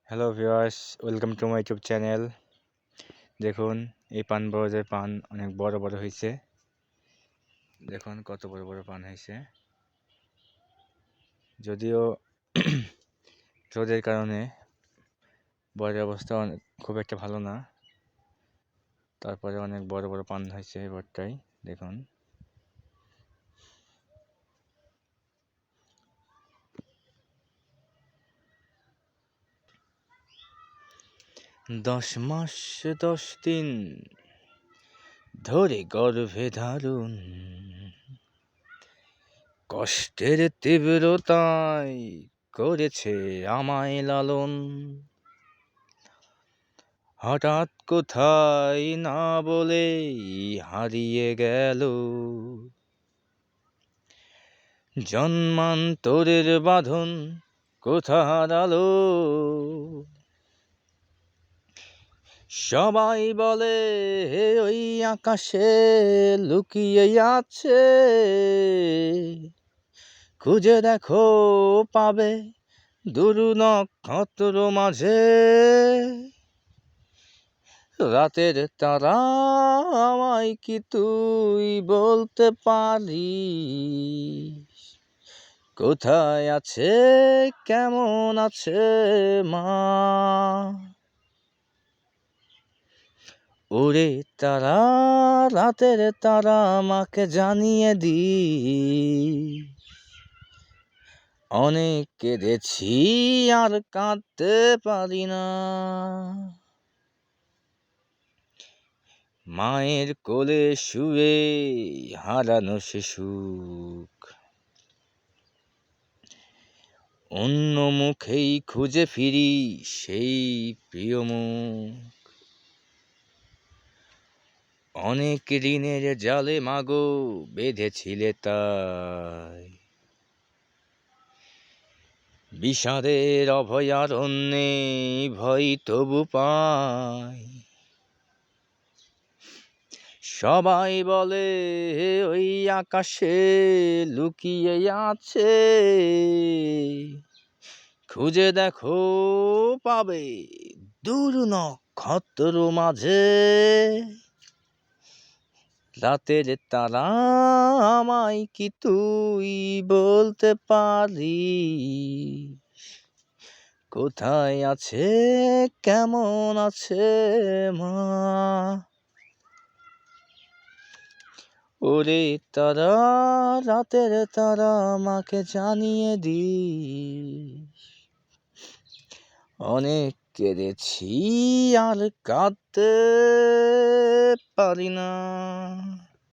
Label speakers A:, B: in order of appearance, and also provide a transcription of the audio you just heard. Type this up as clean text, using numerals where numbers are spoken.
A: Hello viewers, welcome to my YouTube channel. দেখুন এই পান বরজের পান অনেক বড় বড় হয়েছে। দেখুন কত বড় বড় পান হয়েছে। যদিও রোদের কারণে বড়ের অবস্থা খুব একটা ভালো না, তারপরে অনেক বড় বড় পান হয়েছে এই বরটাই। দেখুন দশ মাস 10 দিন ধরে গর্ভে ধারণ, কষ্টের তীব্রতায় করেছে আমায় লালন। হঠাৎ কোথায় না বলে হারিয়ে গেল, জন্মান্তরের বাঁধন কোথা হারালো। সবাই বলে ওই আকাশে লুকিয়ে আছে, খুঁজে দেখো পাবে দুরু নক্ষত্র মাঝে। রাতের তারা আমায় কি তুই বলতে পারিস, কোথায় আছে কেমন আছে মা। ওরে তারা, রাতের তারা আমাকে জানিয়ে দি, অনেক কেঁদেছি আর কাঁদতে পারি না। মায়ের কোলে শুয়ে হারানো সে সুখ, অন্য মুখেই খুঁজে ফিরি সেই প্রিয় মুখ। অনেক ঋণের জালে মাগো বেঁধেছিলে তাই, বিষাদের অভয়ারণ্যে ভয় তবু পাই। সবাই বলে ওই আকাশে লুকিয়ে আছে, খুঁজে দেখো পাবে দূর নক্ষত্র মাঝে। রাতের তারা আমায় কি তুই বলতে পারিস, কোথায় আছে কেমন আছে মা। ওরে তারা, রাতের তারা আমাকে জানিয়ে দিস, অনেক কেঁদেছি আর কাঁদতে পারি না।